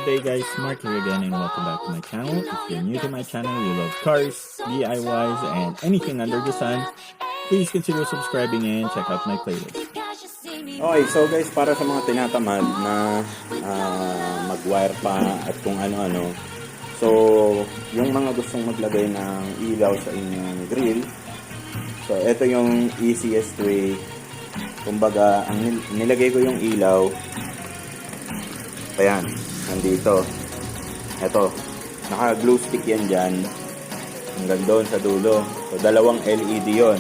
day guys, Mark here again and welcome back to my channel. If you're new to my channel, you love cars, DIYs, and anything under the sun, please consider subscribing and check out my playlist. Okay, so guys, para sa mga tinatamad na mag-wire pa at kung ano-ano, so yung mga gustong maglagay ng ilaw sa inyong grill, so ito yung easiest way. Kumbaga, ang nilagay ko yung ilaw, ayan, nandito. Ito, naka-glue stick yan dyan. Hanggang doon sa dulo. So, dalawang LED yon.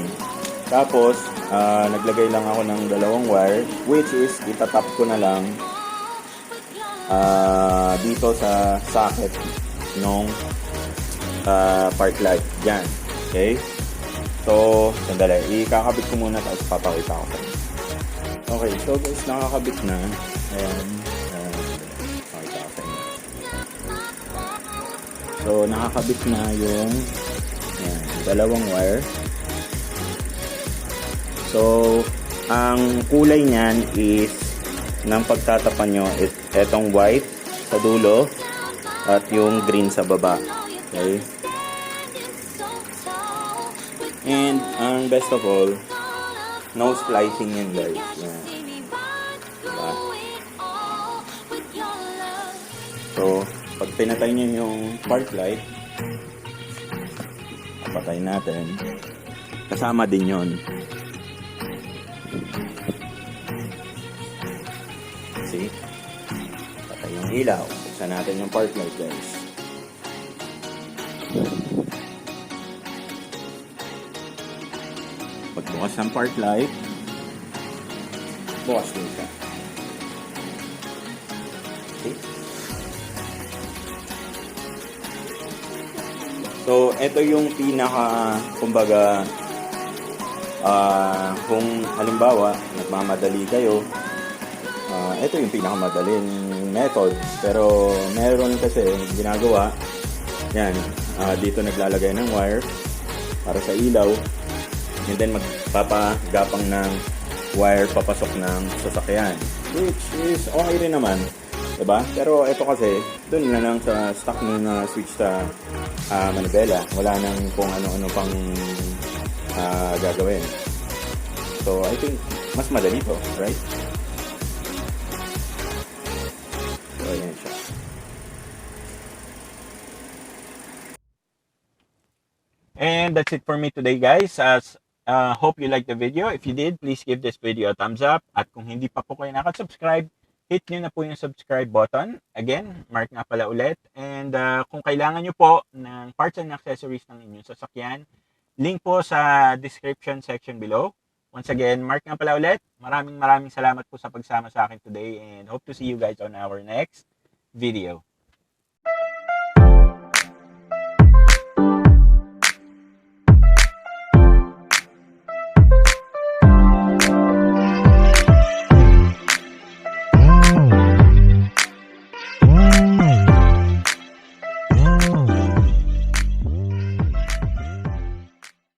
Tapos, naglagay lang ako ng dalawang wire, which is, itatap ko na lang dito sa socket nung park light. Dyan. Okay? So, sandali. Ikakabit ko muna tapos papakita ko sa inyo. Okay, so guys, nakakabit na. Ayan. Pakita ko sa inyo. So, nakakabit na yung ayan, dalawang wire. So, ang kulay niyan is ng pagtatapan nyo is etong white sa dulo at yung green sa baba. Okay? And, ang best of all, no splicing yan guys. Yan. Diba? So, pag pinatay nyo yung park light, papatay natin, kasama din yon. See? Patay yung ilaw. Buksan natin yung park light guys. Pagbukas ng park light, bukas din siya. Okay? So, ito yung pinaka, kumbaga, kung halimbawa, nagmamadali kayo, ito yung pinakamadaling method. Pero, meron kasi ginagawa, yan, dito naglalagay ng wire para sa ilaw, and then magpapagapang ng wire papasok ng sasakyan, which is okay rin naman, diba? Pero ito kasi dun na lang sa stock na switch sa manibela, wala nang kung ano-ano pang gagawin. So I think mas madali to, right? So ayan siya. And that's it for me today guys. Hope you liked the video. If you did, please give this video a thumbs up. At kung hindi pa po kayo nakasubscribe, hit nyo na po yung subscribe button. Again, Mark nga pala ulit. And kung kailangan nyo po ng parts and accessories ng inyong sasakyan, link po sa description section below. Once again, Mark nga pala ulit. Maraming salamat po sa pagsama sa akin today and hope to see you guys on our next video.